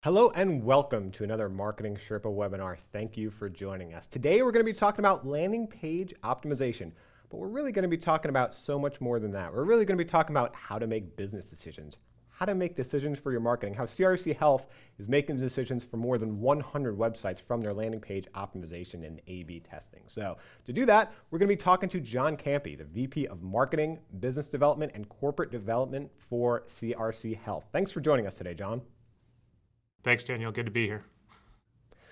Hello and welcome to another Marketing Sherpa webinar. Thank you for joining us. Today we're going to be talking about landing page optimization, but we're really going to be talking about so much more than that. We're really going to be talking about how to make business decisions, how to make decisions for your marketing, how CRC Health is making decisions for more than 100 websites from their landing page optimization and A/B testing. So to do that, we're going to be talking to John Campy, the VP of Marketing, Business Development, and Corporate Development for CRC Health. Thanks for joining us today, John. Thanks, Daniel. Good to be here.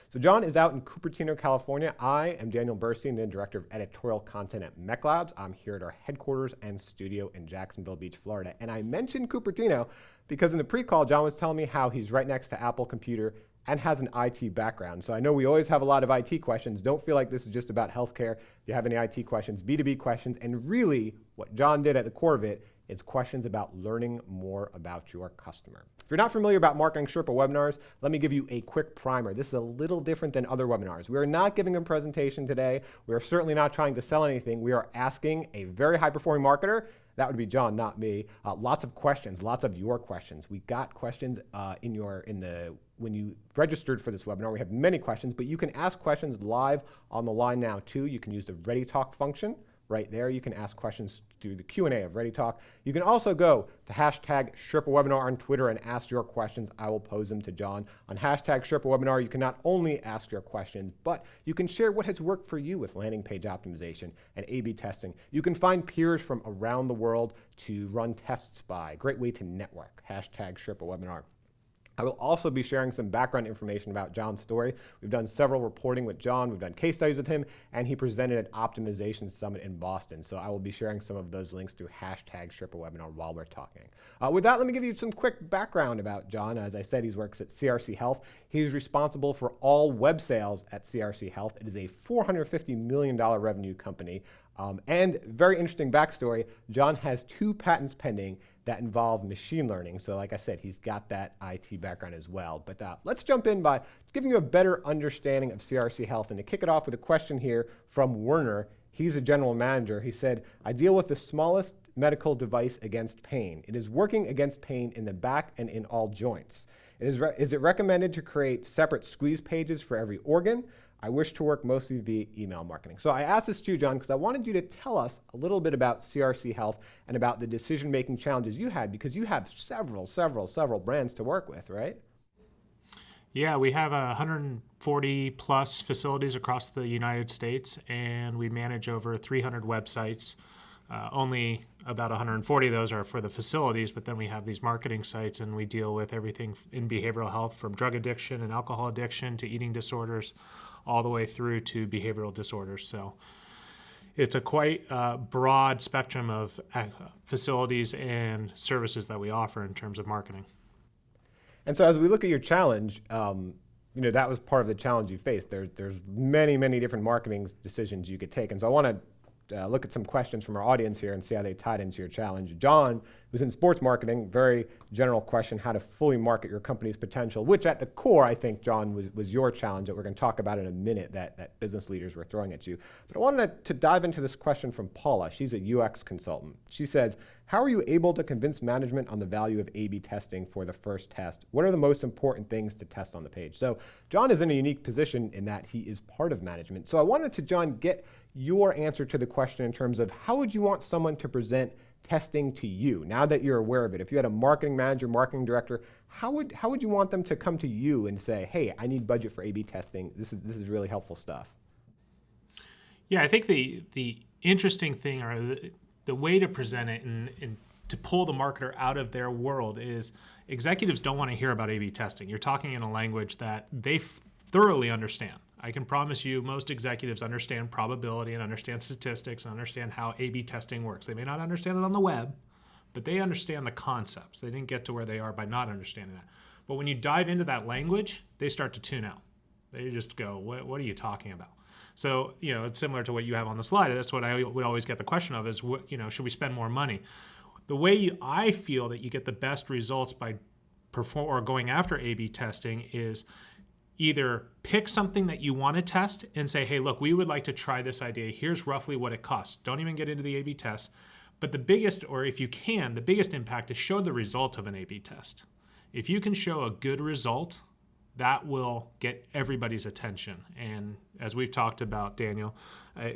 So John is out in Cupertino, California. I am Daniel Burstein, the Director of Editorial Content at Mech Labs. I'm here at our headquarters and studio in Jacksonville Beach, Florida. And I mentioned Cupertino because in the pre-call, John was telling me how he's right next to Apple Computer and has an IT background. So I know we always have a lot of IT questions. Don't feel like this is just about healthcare. If you have any IT questions, B2B questions, and really what John did at the core of it, it's questions about learning more about your customer. If you're not familiar about Marketing Sherpa webinars, let me give you a quick primer. This is a little different than other webinars. We are not giving a presentation today. We are certainly not trying to sell anything. We are asking a very high-performing marketer, that would be John, not me, lots of questions, lots of your questions. We got questions when you registered for this webinar. We have many questions, but you can ask questions live on the line now too. You can use the Ready Talk function. Right there, you can ask questions through the Q&A of Ready Talk. You can also go to hashtag Sherpa Webinar on Twitter and ask your questions. I will pose them to John. On hashtag Sherpa Webinar, you can not only ask your questions, but you can share what has worked for you with landing page optimization and A/B testing. You can find peers from around the world to run tests by. Great way to network. Hashtag Sherpa Webinar. I will also be sharing some background information about John's story. We've done several reporting with John. We've done case studies with him, and he presented at Optimization Summit in Boston. So I will be sharing some of those links through hashtag Sherpa Webinar while we're talking. With that, let me give you some quick background about John. As I said, he works at CRC Health. He's responsible for all web sales at CRC Health. It is a $450 million revenue company. And very interesting backstory, John has 2 patents pending that involve machine learning. So like I said, he's got that IT background as well. But let's jump in by giving you a better understanding of CRC Health. And to kick it off with a question here from Werner, he's a general manager. He said, I deal with the smallest medical device against pain. It is working against pain in the back and in all joints. Is it recommended to create separate squeeze pages for every organ? I wish to work mostly via email marketing. So I asked this to you, John, because I wanted you to tell us a little bit about CRC Health and about the decision-making challenges you had, because you have several brands to work with, right? Yeah, we have 140 plus facilities across the United States, and we manage over 300 websites. Only about 140 of those are for the facilities, but then we have these marketing sites, and we deal with everything in behavioral health, from drug addiction and alcohol addiction to eating disorders, all the way through to behavioral disorders. So it's a quite broad spectrum of facilities and services that we offer in terms of marketing. And so as we look at your challenge, that was part of the challenge you faced. There's many different marketing decisions you could take. And so I want to look at some questions from our audience here and see how they tied into your challenge. John, who's in sports marketing, very general question, how to fully market your company's potential, which at the core, I think, John, was your challenge that we're going to talk about in a minute that business leaders were throwing at you. But I wanted to dive into this question from Paula. She's a UX consultant. She says, how are you able to convince management on the value of A/B testing for the first test? What are the most important things to test on the page? So John is in a unique position in that he is part of management. So I wanted to, John, get your answer to the question in terms of how would you want someone to present testing to you now that you're aware of it? If you had a marketing manager, marketing director, how would you want them to come to you and say, hey, I need budget for A/B testing. This is really helpful stuff. Yeah, I think the interesting thing, or the way to present it and to pull the marketer out of their world, is executives don't want to hear about A/B testing. You're talking in a language that they thoroughly understand. I can promise you most executives understand probability and understand statistics and understand how A/B testing works. They may not understand it on the web, but they understand the concepts. They didn't get to where they are by not understanding that. But when you dive into that language, they start to tune out. They just go, what are you talking about? So, it's similar to what you have on the slide. That's what I would always get the question of is, should we spend more money? The way I feel that you get the best results by going after A/B testing is either pick something that you want to test and say, hey, look, we would like to try this idea. Here's roughly what it costs. Don't even get into the A/B test. But the biggest, or if you can, the biggest impact is show the result of an A/B test. If you can show a good result that will get everybody's attention. And as we've talked about, Daniel,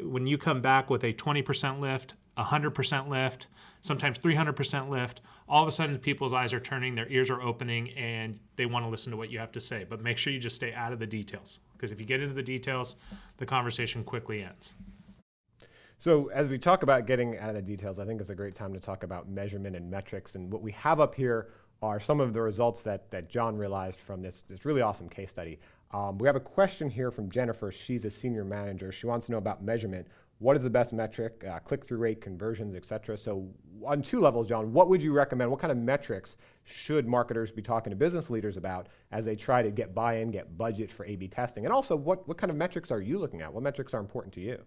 when you come back with a 20% lift, 100% lift, sometimes 300% lift, all of a sudden people's eyes are turning, their ears are opening, and they want to listen to what you have to say. But make sure you just stay out of the details, because if you get into the details, the conversation quickly ends. So as we talk about getting out of the details, I think it's a great time to talk about measurement and metrics. And what we have up here are some of the results that John realized from this really awesome case study. We have a question here from Jennifer. She's a senior manager. She wants to know about measurement. What is the best metric, click-through rate, conversions, et cetera? So on two levels, John, what would you recommend? What kind of metrics should marketers be talking to business leaders about as they try to get buy-in, get budget for A/B testing? And also, what kind of metrics are you looking at? What metrics are important to you?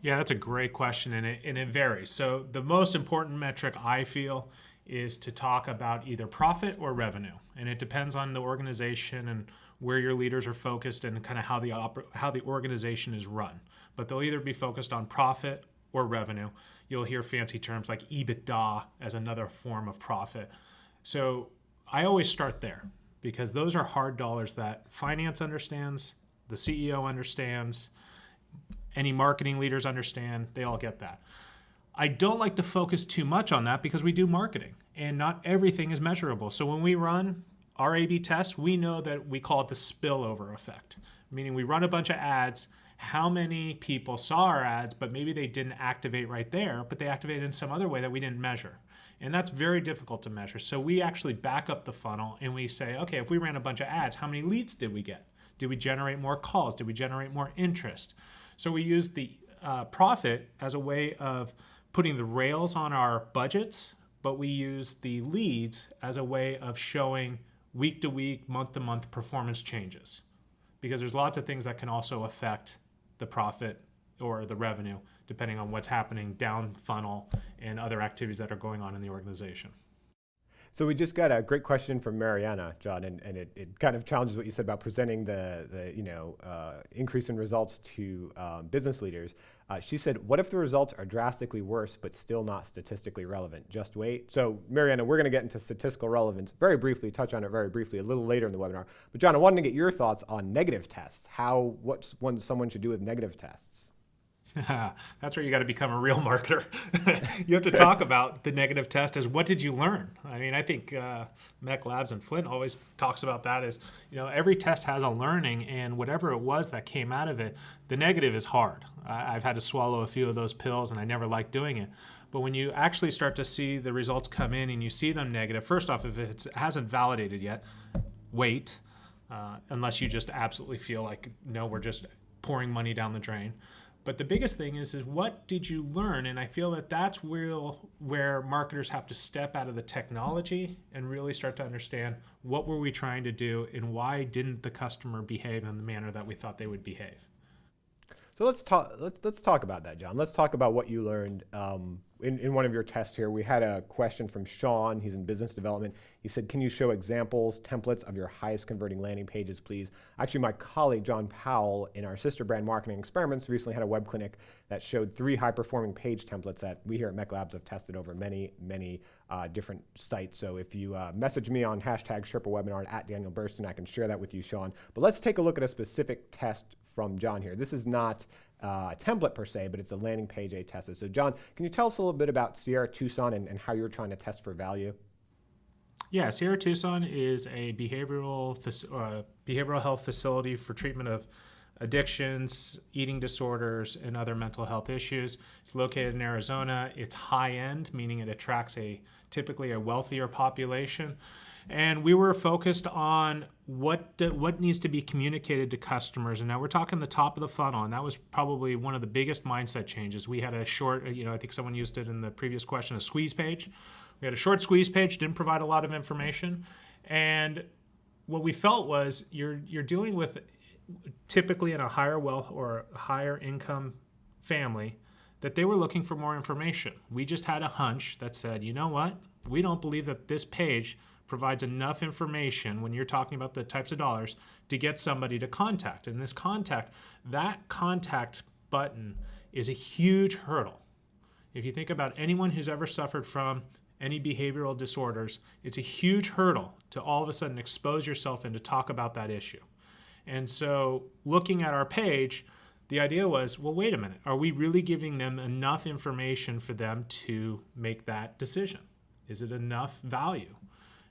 Yeah, that's a great question, and it varies. So the most important metric I feel is to talk about either profit or revenue, and it depends on the organization and where your leaders are focused and kind of how the organization is run. But they'll either be focused on profit or revenue. You'll hear fancy terms like EBITDA as another form of profit. So I always start there because those are hard dollars that finance understands, the CEO understands, any marketing leaders understand. They all get that. I don't like to focus too much on that because we do marketing and not everything is measurable. So when we run our A/B test, we know that we call it the spillover effect, meaning we run a bunch of ads. How many people saw our ads, but maybe they didn't activate right there, but they activated in some other way that we didn't measure. And that's very difficult to measure. So we actually back up the funnel and we say, okay, if we ran a bunch of ads, how many leads did we get? Did we generate more calls? Did we generate more interest? So we use the profit as a way of putting the rails on our budgets, but we use the leads as a way of showing week to week, month to month performance changes. Because there's lots of things that can also affect the profit or the revenue, depending on what's happening down funnel and other activities that are going on in the organization. So we just got a great question from Mariana, John, and it kind of challenges what you said about presenting the increase in results to business leaders. She said, what if the results are drastically worse but still not statistically relevant? Just wait. So Mariana, we're going to get into statistical relevance very briefly, touch on it very briefly a little later in the webinar. But John, I wanted to get your thoughts on negative tests. What someone should do with negative tests? That's where you got to become a real marketer. You have to talk about the negative test as what did you learn? I mean, I think Mech Labs and Flint always talks about that as, every test has a learning, and whatever it was that came out of it, the negative is hard. I've had to swallow a few of those pills and I never liked doing it. But when you actually start to see the results come in and you see them negative, first off, if it hasn't validated yet, wait, unless you just absolutely feel like, no, we're just pouring money down the drain. But the biggest thing is what did you learn? And I feel that that's where marketers have to step out of the technology and really start to understand what were we trying to do and why didn't the customer behave in the manner that we thought they would behave. So let's talk about that, John. Let's talk about what you learned in one of your tests here. We had a question from Sean. He's in business development. He said, can you show examples, templates of your highest converting landing pages, please? Actually, my colleague, John Powell, in our sister brand marketing experiments, recently had a web clinic that showed 3 high-performing page templates that we here at Mech Labs have tested over many different sites. So if you message me on #SherpaWebinar at Daniel Burston, I can share that with you, Sean. But let's take a look at a specific test from John here. This is not a template per se, but it's a landing page A tested. So John, can you tell us a little bit about Sierra Tucson and how you're trying to test for value? Yeah, Sierra Tucson is a behavioral health facility for treatment of addictions, eating disorders, and other mental health issues. It's located in Arizona. It's high-end, meaning it attracts typically a wealthier population. And we were focused on what needs to be communicated to customers. And now we're talking the top of the funnel, and that was probably one of the biggest mindset changes. We had a short, I think someone used it in the previous question, a squeeze page. We had a short squeeze page, didn't provide a lot of information. And what we felt was you're dealing with typically in a higher wealth or higher income family that they were looking for more information. We just had a hunch that said, you know what? We don't believe that this page provides enough information when you're talking about the types of dollars to get somebody to contact. And that contact button is a huge hurdle. If you think about anyone who's ever suffered from any behavioral disorders, it's a huge hurdle to all of a sudden expose yourself and to talk about that issue. And so looking at our page, the idea was, well, wait a minute, are we really giving them enough information for them to make that decision? Is it enough value?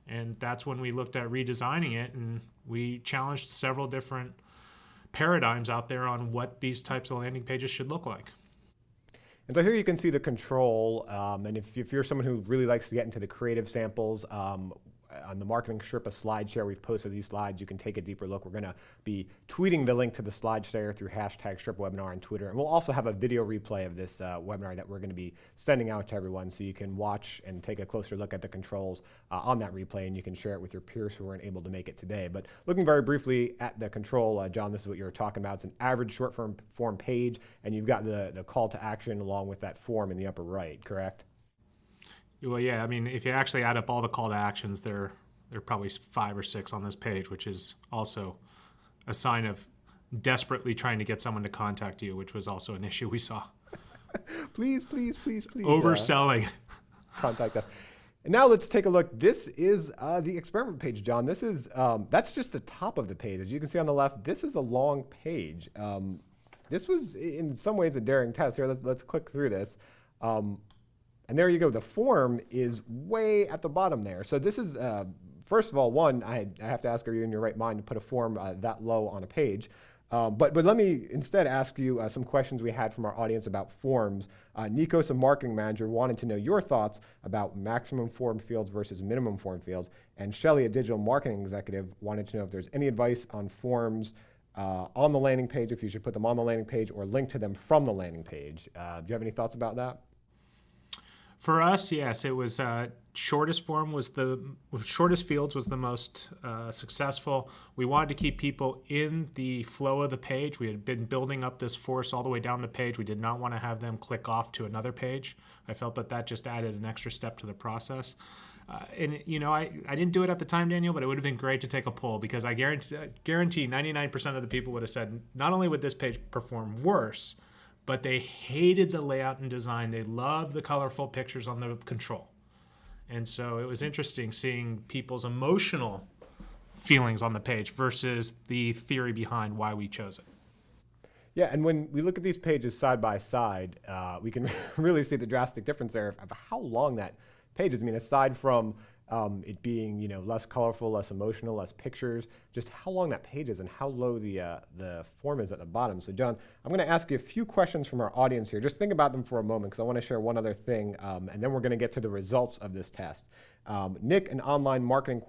And that's when we looked at redesigning it, and we challenged several different paradigms out there on what these types of landing pages should look like. And so here you can see the control, and if you're someone who really likes to get into the creative samples, on the MarketingSherpa SlideShare, we've posted these slides. You can take a deeper look. We're going to be tweeting the link to the SlideShare through #SherpaWebinar on Twitter. And we'll also have a video replay of this webinar that we're going to be sending out to everyone, so you can watch and take a closer look at the controls on that replay, and you can share it with your peers who weren't able to make it today. But looking very briefly at the control, John, this is what you were talking about. It's an average short form page, and you've got the call to action along with that form in the upper right, correct? Well, yeah, I mean, if you actually add up all the call to actions, there are probably 5 or 6 on this page, which is also a sign of desperately trying to get someone to contact you, which was also an issue we saw. Please. Overselling. Contact us. And now let's take a look. This is the experiment page, John. This is that's just the top of the page. As you can see on the left, this is a long page. This was in some ways a daring test. Here, let's click through this. And there you go. The form is way at the bottom there. So this is, first of all, one, I have to ask, are you in your right mind to put a form that low on a page? But let me instead ask you some questions we had from our audience about forms. Nikos, a marketing manager, wanted to know your thoughts about maximum form fields versus minimum form fields. And Shelly, a digital marketing executive, wanted to know if there's any advice on forms on the landing page, if you should put them on the landing page or link to them from the landing page. Do you have any thoughts about that? For us, yes, it was shortest fields was the most successful. We wanted to keep people in the flow of the page. We had been building up this force all the way down the page. We did not want to have them click off to another page. I felt that just added an extra step to the process. And you know, I didn't do it at the time, Daniel, but it would have been great to take a poll, because I guarantee 99% of the people would have said not only would this page perform worse, but they hated the layout and design. They loved the colorful pictures on the control. And so it was interesting seeing people's emotional feelings on the page versus the theory behind why we chose it. Yeah, and when we look at these pages side by side, we can really see the drastic difference there of how long that page is. I mean, aside from it being, less colorful, less emotional, less pictures, just how long that page is and how low the form is at the bottom. So John, I'm going to ask you a few questions from our audience here. Just think about them for a moment, because I want to share one other thing, and then we're going to get to the results of this test. Nick, an online marketing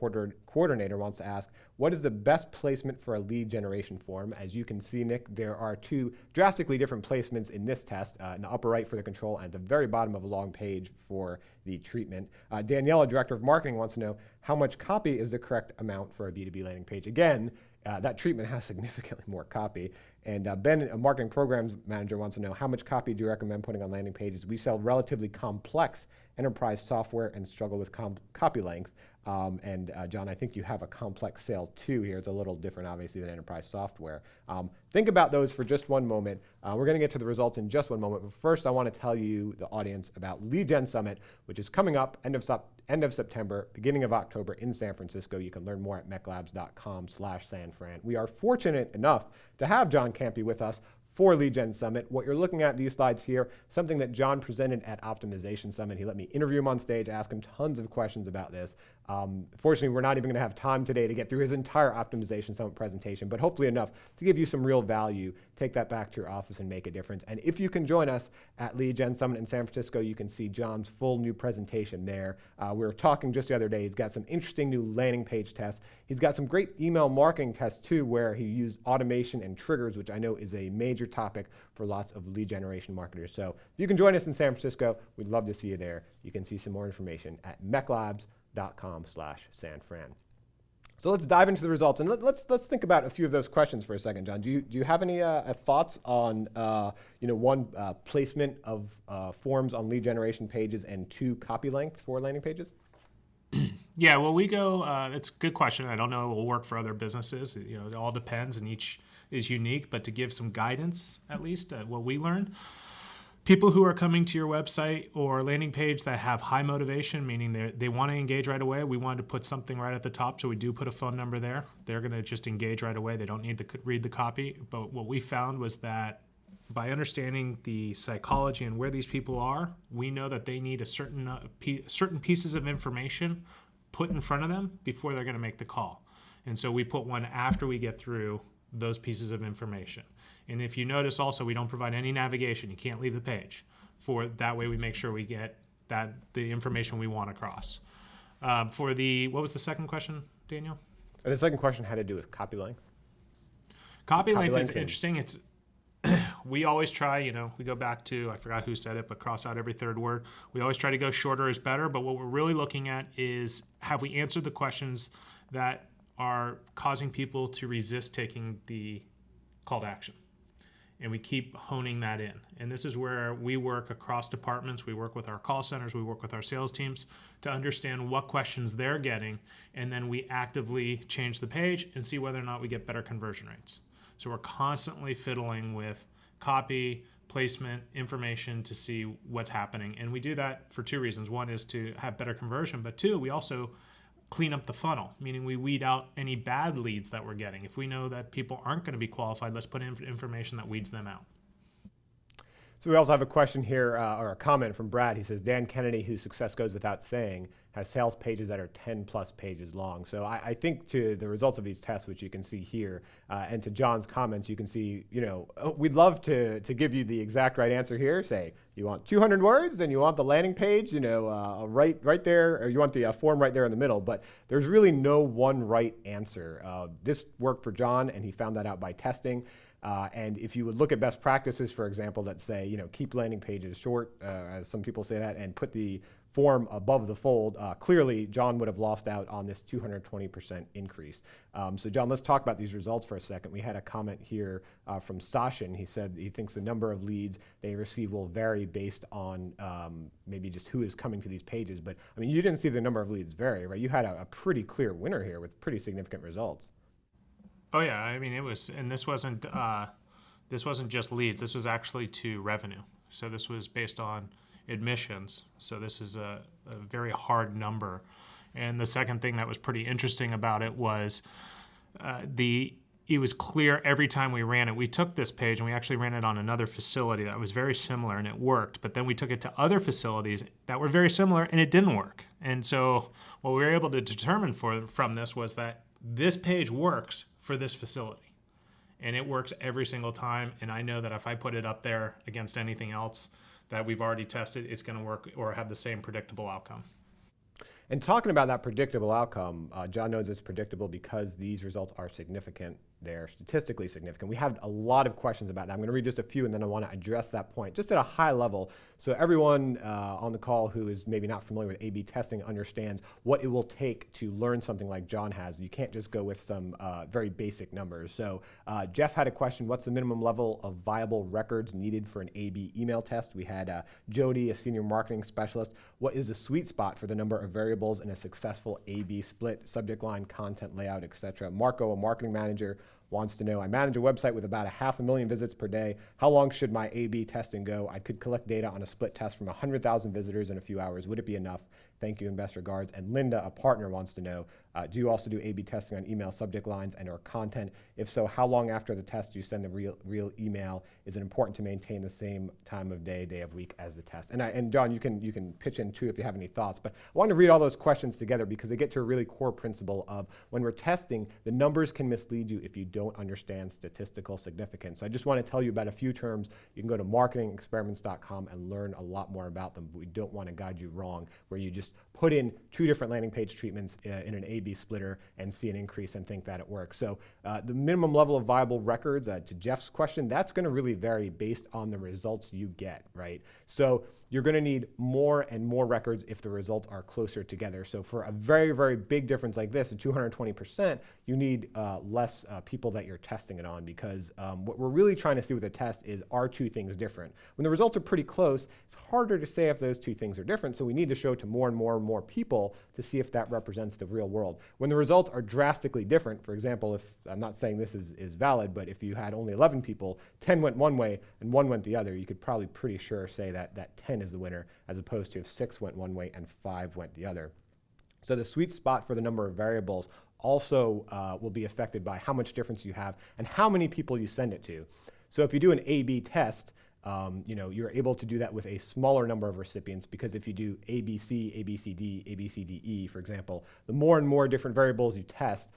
coordinator, wants to ask, what is the best placement for a lead generation form? As you can see, Nick, there are 2 drastically different placements in this test, in the upper right for the control and at the very bottom of a long page for the treatment. Daniela, director of marketing, wants to know how much copy is the correct amount for a B2B landing page. Again, that treatment has significantly more copy. And Ben, a marketing programs manager, wants to know how much copy do you recommend putting on landing pages? We sell relatively complex enterprise software and struggle with copy length. John, I think you have a complex sale too here. It's a little different, obviously, than enterprise software. Think about those for just one moment. We're going to get to the results in just one moment. But first, I want to tell you, the audience, about Lead Gen Summit, which is coming up end of September, beginning of October in San Francisco. You can learn more at mechlabs.com/sanfran. We are fortunate enough to have John Campy with us for Lead Gen Summit. What you're looking at, these slides here, something that John presented at Optimization Summit. He let me interview him on stage, ask him tons of questions about this. Fortunately, we're not even going to have time today to get through his entire Optimization Summit presentation, but hopefully enough to give you some real value. Take that back to your office and make a difference. And if you can join us at Lead Gen Summit in San Francisco, you can see John's full new presentation there. We were talking just the other day. He's got some interesting new landing page tests. He's got some great email marketing tests too, where he used automation and triggers, which I know is a major topic for lots of lead generation marketers. So if you can join us in San Francisco, we'd love to see you there. You can see some more information at mechlabs.com/sanfran. So let's dive into the results, and let's think about a few of those questions for a second, John. Do you have any thoughts on placement of forms on lead generation pages, and 2, copy length for landing pages? Yeah, well, we go. It's a good question. I don't know it will work for other businesses. It all depends, and each is unique. But to give some guidance, at least what we learned. People who are coming to your website or landing page that have high motivation, meaning they want to engage right away, we wanted to put something right at the top, so we do put a phone number there. They're going to just engage right away. They don't need to read the copy. But what we found was that by understanding the psychology and where these people are, we know that they need a certain pieces of information put in front of them before they're going to make the call. And so we put one after we get through those pieces of information. And if you notice also, we don't provide any navigation. You can't leave the page. That way we make sure we get the information we want across. What was the second question, Daniel? The second question had to do with copy length. Copy length is interesting. We always try, we go back to, I forgot who said it, but cross out every third word. We always try to go shorter is better, but what we're really looking at is, have we answered the questions that are causing people to resist taking the call to action? And we keep honing that in. And this is where we work across departments. We work with our call centers. We work with our sales teams to understand what questions they're getting. And then we actively change the page and see whether or not we get better conversion rates. So we're constantly fiddling with copy, placement, information to see what's happening. And we do that for two reasons. One is to have better conversion, but two, we also clean up the funnel, meaning we weed out any bad leads that we're getting. If we know that people aren't going to be qualified, let's put in information that weeds them out. So we also have a question here, or a comment from Brad. He says, Dan Kennedy, whose success goes without saying, has sales pages that are 10 plus pages long. So I think to the results of these tests, which you can see here, and to John's comments, you can see, we'd love to give you the exact right answer here. Say, you want 200 words, then you want the landing page, right there, or you want the form right there in the middle. But there's really no one right answer. This worked for John, and he found that out by testing. And if you would look at best practices, for example, that say, keep landing pages short, as some people say that, and put the form above the fold, clearly John would have lost out on this 220% increase. So John, let's talk about these results for a second. We had a comment here from Sashin. He said he thinks the number of leads they receive will vary based on maybe just who is coming to these pages. But I mean, you didn't see the number of leads vary, right? You had a pretty clear winner here with pretty significant results. Oh yeah, I mean this wasn't just leads. This was actually to revenue. So this was based on admissions. So this is a very hard number. And the second thing that was pretty interesting about it was it was clear every time we ran it. We took this page and we actually ran it on another facility that was very similar and it worked. But then we took it to other facilities that were very similar and it didn't work. And so what we were able to determine from this was that this page works for this facility. And it works every single time. And I know that if I put it up there against anything else that we've already tested, it's going to work or have the same predictable outcome. And talking about that predictable outcome, John knows it's predictable because these results are significant. They're statistically significant. We have a lot of questions about that. I'm going to read just a few and then I want to address that point just at a high level so everyone on the call who is maybe not familiar with A/B testing understands what it will take to learn something like John has. You can't just go with some very basic numbers. So Jeff had a question, what's the minimum level of viable records needed for an A/B email test? We had Jody, a senior marketing specialist. What is the sweet spot for the number of variables in a successful A/B split, subject line, content, layout, etc.? Marco, a marketing manager, wants to know, I manage a website with about 500,000 visits per day. How long should my A/B testing go? I could collect data on a split test from 100,000 visitors in a few hours. Would it be enough? Thank you and best regards. And Linda, a partner, wants to know, do you also do A/B testing on email subject lines and or content? If so, how long after the test do you send the real email? Is it important to maintain the same time of day of week as the test? And John, you can pitch in too if you have any thoughts. But I want to read all those questions together because they get to a really core principle of when we're testing, the numbers can mislead you if you don't understand statistical significance. So I just want to tell you about a few terms. You can go to marketingexperiments.com and learn a lot more about them. But we don't want to guide you wrong where you just put in 2 different landing page treatments in an A/B splitter and see an increase and think that it works. So the minimum level of viable records, to Jeff's question, that's going to really vary based on the results you get, right? So you're going to need more and more records if the results are closer together. So for a very, very big difference like this, at 220%, you need less people that you're testing it on, because what we're really trying to see with the test is, are two things different? When the results are pretty close, it's harder to say if those two things are different, so we need to show to more and more and more people to see if that represents the real world. When the results are drastically different, for example, if I'm not saying this is valid, but if you had only 11 people, 10 went one way and 1 went the other, you could probably pretty sure say that 10 is the winner, as opposed to if 6 went one way and 5 went the other. So the sweet spot for the number of variables also will be affected by how much difference you have and how many people you send it to. So if you do an A/B test, you're able to do that with a smaller number of recipients, because if you do ABC, ABCD, ABCDE, for example, the more and more different variables you test,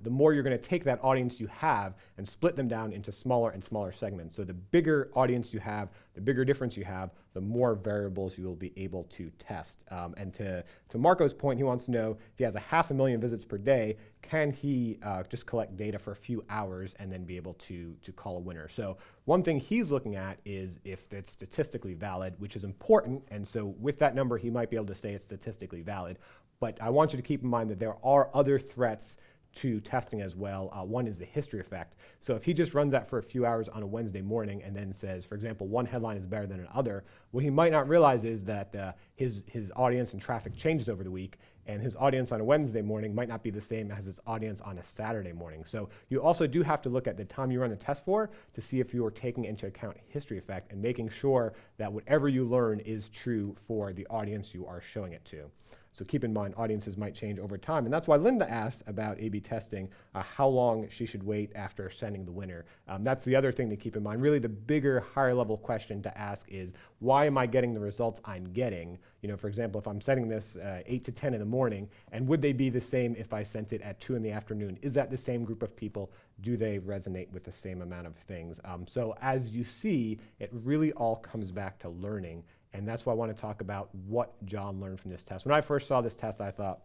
the more you're going to take that audience you have and split them down into smaller and smaller segments. So the bigger audience you have, the bigger difference you have, the more variables you will be able to test. And to Marco's point, he wants to know if he has 500,000 visits per day, can he just collect data for a few hours and then be able to call a winner? So one thing he's looking at is if it's statistically valid, which is important. And so with that number, he might be able to say it's statistically valid. But I want you to keep in mind that there are other threats to testing as well. One is the history effect. So if he just runs that for a few hours on a Wednesday morning and then says, for example, one headline is better than another, what he might not realize is that his audience and traffic changes over the week, and his audience on a Wednesday morning might not be the same as his audience on a Saturday morning. So you also do have to look at the time you run the test for to see if you are taking into account history effect and making sure that whatever you learn is true for the audience you are showing it to. So keep in mind, audiences might change over time. And that's why Linda asked about A/B testing, how long she should wait after sending the winner. That's the other thing to keep in mind. Really, the bigger, higher level question to ask is, why am I getting the results I'm getting? For example, if I'm sending this 8 to 10 in the morning, and would they be the same if I sent it at 2 in the afternoon? Is that the same group of people? Do they resonate with the same amount of things? So as you see, it really all comes back to learning. And that's why I want to talk about what John learned from this test. When I first saw this test, I thought,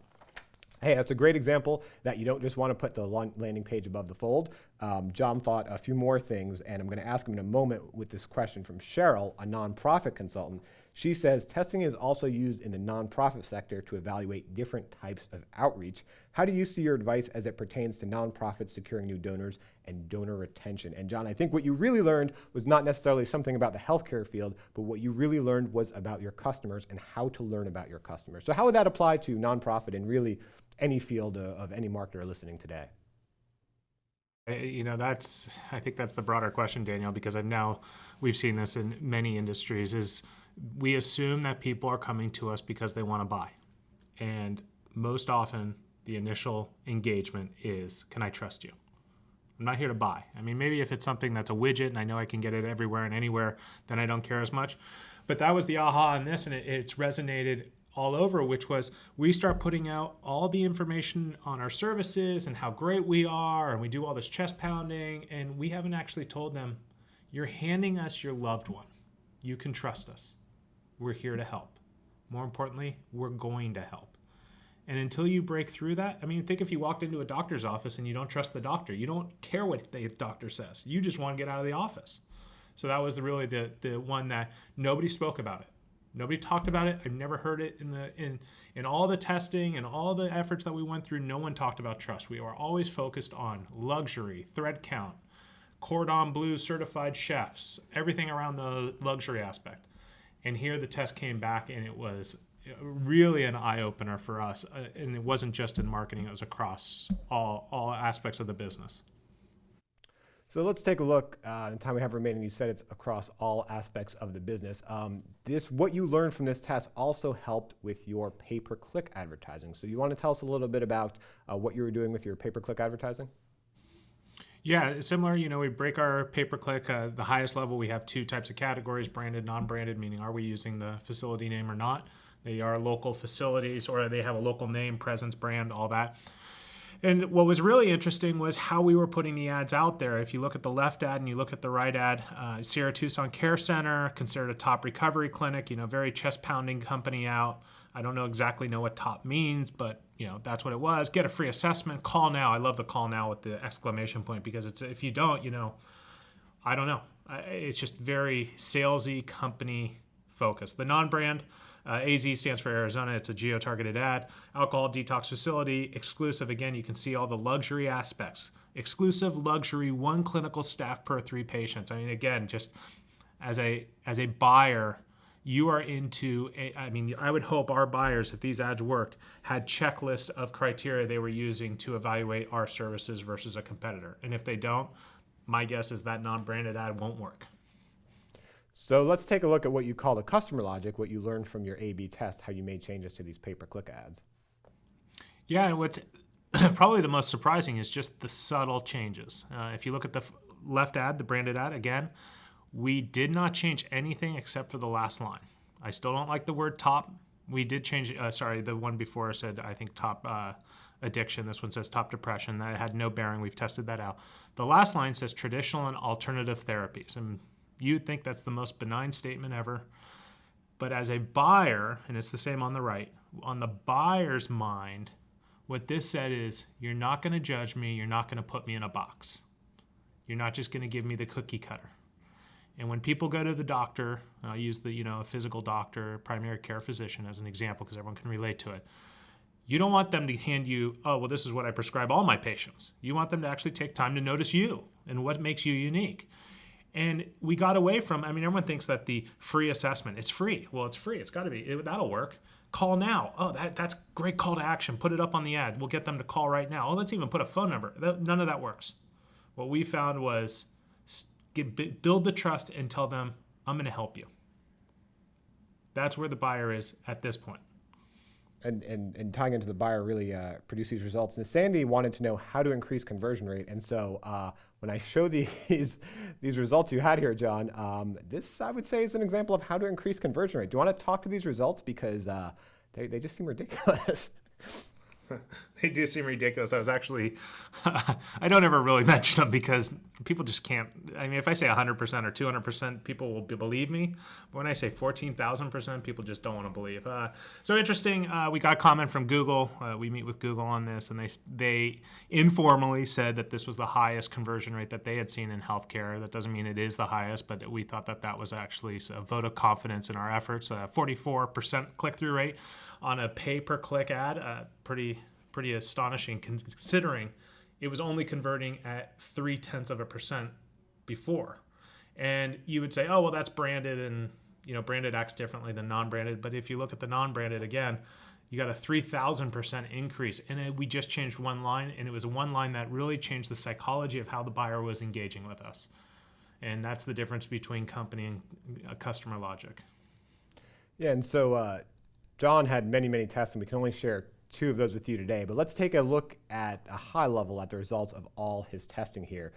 hey, that's a great example that you don't just want to put the landing page above the fold. John thought a few more things, and I'm going to ask him in a moment with this question from Cheryl, a nonprofit consultant. She says, testing is also used in the nonprofit sector to evaluate different types of outreach. How do you see your advice as it pertains to nonprofits securing new donors and donor retention? And John, I think what you really learned was not necessarily something about the healthcare field, but what you really learned was about your customers and how to learn about your customers. So how would that apply to nonprofit and really any field of any marketer listening today? I think that's the broader question, Daniel, because we've seen this in many industries, is we assume that people are coming to us because they want to buy. And most often the initial engagement is, can I trust you? I'm not here to buy. I mean, maybe if it's something that's a widget and I know I can get it everywhere and anywhere, then I don't care as much. But that was the aha on this, and it's resonated all over, which was we start putting out all the information on our services and how great we are, and we do all this chest pounding, and we haven't actually told them, you're handing us your loved one. You can trust us. We're here to help. More importantly, we're going to help. And until you break through that, I mean, think if you walked into a doctor's office and you don't trust the doctor. You don't care what the doctor says. You just want to get out of the office. So that was really the one that nobody spoke about it. Nobody talked about it. I've never heard it in all the testing and all the efforts that we went through. No one talked about trust. We were always focused on luxury, thread count, cordon bleu certified chefs, everything around the luxury aspect. And here the test came back, and it was really an eye-opener for us. And it wasn't just in marketing, it was across all aspects of the business. So let's take a look in the time we have remaining. You said it's across all aspects of the business. What you learned from this test also helped with your pay-per-click advertising. So you want to tell us a little bit about what you were doing with your pay-per-click advertising? Yeah, similar. We break our pay-per-click. The highest level, we have 2 types of categories: branded, non-branded, meaning are we using the facility name or not? They are local facilities, or they have a local name, presence, brand, all that. And what was really interesting was how we were putting the ads out there. If you look at the left ad and you look at the right ad, Sierra Tucson Care Center, considered a top recovery clinic, very chest-pounding company out. I don't exactly know what top means, but that's what it was. Get a free assessment, call now. I love the call now with the exclamation point, because it's, if you don't, I don't know. It's just very salesy company focus. The non-brand, AZ stands for Arizona. It's a geo-targeted ad. Alcohol detox facility, exclusive. Again, you can see all the luxury aspects. Exclusive luxury, 1 clinical staff per 3 patients. I mean, again, just as a buyer, you are into, I would hope our buyers, if these ads worked, had checklists of criteria they were using to evaluate our services versus a competitor. And if they don't, my guess is that non-branded ad won't work. So let's take a look at what you call the customer logic, what you learned from your A/B test, how you made changes to these pay-per-click ads. Yeah, and what's probably the most surprising is just the subtle changes. If you look at the left ad, the branded ad, again, we did not change anything except for the last line. I still don't like the word top. We did change, the one before said, I think, top addiction. This one says top depression. That had no bearing. We've tested that out. The last line says traditional and alternative therapies. And you'd think that's the most benign statement ever. But as a buyer, and it's the same on the right, on the buyer's mind, what this said is, you're not going to judge me. You're not going to put me in a box. You're not just going to give me the cookie cutter. And when people go to the doctor, I'll use the, a physical doctor, primary care physician as an example because everyone can relate to it. You don't want them to hand you, oh, well, this is what I prescribe all my patients. You want them to actually take time to notice you and what makes you unique. And we got away from, everyone thinks that the free assessment, it's free. Well, it's free. It's got to be. That'll work. Call now. Oh, that's great call to action. Put it up on the ad. We'll get them to call right now. Oh, let's even put a phone number. None of that works. What we found was build the trust and tell them, I'm going to help you. That's where the buyer is at this point. And tying into the buyer really produce these results. And Sandy wanted to know how to increase conversion rate. And so when I show these results you had here, John, this I would say is an example of how to increase conversion rate. Do you want to talk to these results? Because they just seem ridiculous. They do seem ridiculous. I was actually, I don't ever really mention them because people just can't. If I say 100% or 200%, people will believe me. But when I say 14,000%, people just don't want to believe. So interesting. We got a comment from Google. We meet with Google on this, and they informally said that this was the highest conversion rate that they had seen in healthcare. That doesn't mean it is the highest, but we thought that was actually a vote of confidence in our efforts. 44% click-through rate on a pay-per-click ad, pretty astonishing considering it was only converting at 0.3% before. And you would say, oh, well, that's branded, and branded acts differently than non-branded. But if you look at the non-branded, again, you got a 3,000% increase. And we just changed one line, and it was one line that really changed the psychology of how the buyer was engaging with us. And that's the difference between company and customer logic. Yeah, and so John had many, many tests, and we can only share 2 of those with you today. But let's take a look at a high level at the results of all his testing here.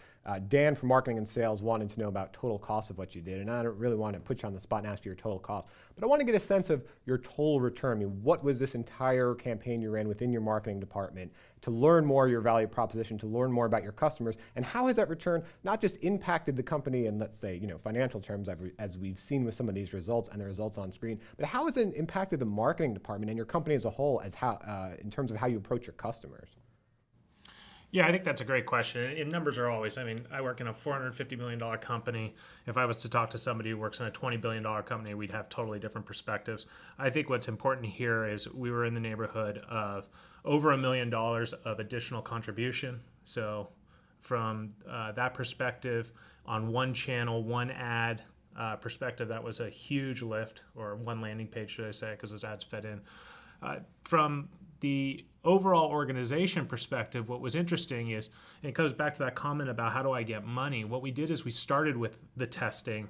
Dan from Marketing and Sales wanted to know about total cost of what you did. And I don't really want to put you on the spot and ask you your total cost, but I want to get a sense of your total return. What was this entire campaign you ran within your marketing department to learn more your value proposition, to learn more about your customers, and how has that return not just impacted the company in, let's say, financial terms, as we've seen with some of these results and the results on screen, but how has it impacted the marketing department and your company as a whole in terms of how you approach your customers? Yeah, I think that's a great question. And numbers are always, I work in a $450 million company. If I was to talk to somebody who works in a $20 billion company, we'd have totally different perspectives. I think what's important here is we were in the neighborhood of over $1 million of additional contribution. So from that perspective, on one channel, one ad perspective, that was a huge lift, or one landing page, should I say, because those ads fed in. From the overall organization perspective, what was interesting is, and it goes back to that comment about how do I get money. What we did is we started with the testing.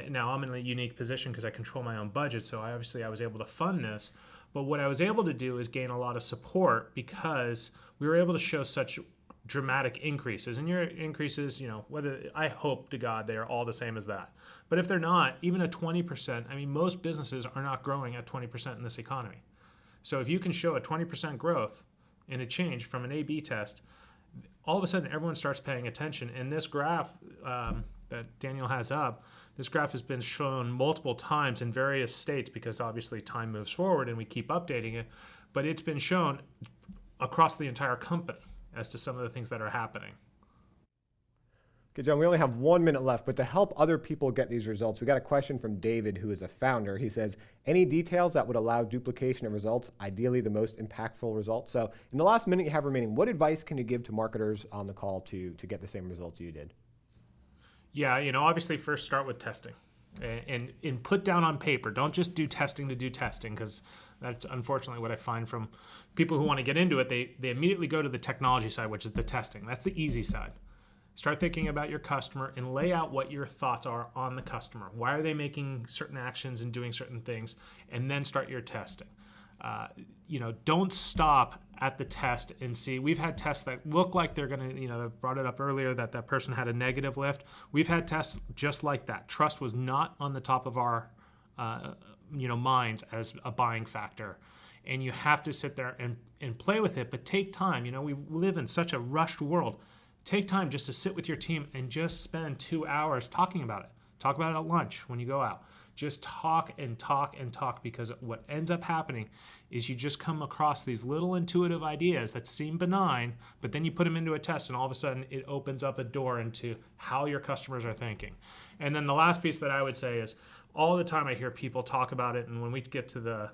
Now I'm in a unique position because I control my own budget, so I was able to fund this. But what I was able to do is gain a lot of support because we were able to show such dramatic increases. And your increases, whether, I hope to God they are all the same as that. But if they're not, even at 20%, most businesses are not growing at 20% in this economy. So if you can show a 20% growth in a change from an A/B test, all of a sudden everyone starts paying attention. And this graph that Daniel has up, this graph has been shown multiple times in various states because obviously time moves forward and we keep updating it. But it's been shown across the entire company as to some of the things that are happening. Okay, John, we only have 1 minute left, but to help other people get these results, we got a question from David, who is a founder. He says, any details that would allow duplication of results, ideally the most impactful results? So in the last minute you have remaining, what advice can you give to marketers on the call to get the same results you did? Yeah, obviously first start with testing and put down on paper. Don't just do testing to do testing, because that's unfortunately what I find from people who want to get into it. They immediately go to the technology side, which is the testing. That's the easy side. Start thinking about your customer and lay out what your thoughts are on the customer. Why are they making certain actions and doing certain things? And then start your testing. Don't stop at the test and see. We've had tests that look like they're going to, I brought it up earlier that person had a negative lift. We've had tests just like that. Trust was not on the top of our, minds as a buying factor. And you have to sit there and play with it, but take time. We live in such a rushed world. Take time just to sit with your team and just spend 2 hours talking about it. Talk about it at lunch when you go out. Just talk and talk and talk, because what ends up happening is you just come across these little intuitive ideas that seem benign, but then you put them into a test and all of a sudden it opens up a door into how your customers are thinking. And then the last piece that I would say is, all the time I hear people talk about it, and when we get to the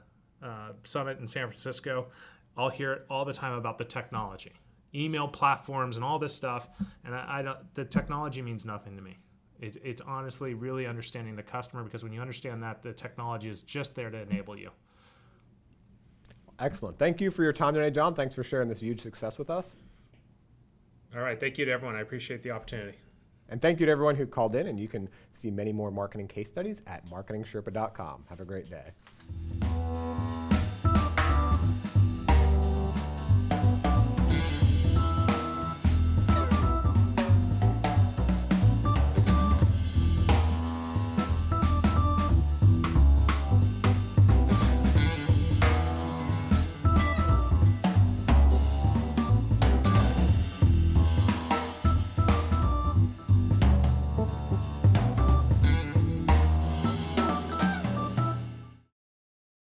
summit in San Francisco, I'll hear it all the time about the technology. Email platforms and all this stuff, and the technology means nothing to me. It's honestly really understanding the customer, because when you understand that, the technology is just there to enable you. Excellent. Thank you for your time today, John. Thanks for sharing this huge success with us. All right. Thank you to everyone. I appreciate the opportunity. And thank you to everyone who called in, and you can see many more marketing case studies at MarketingSherpa.com. Have a great day.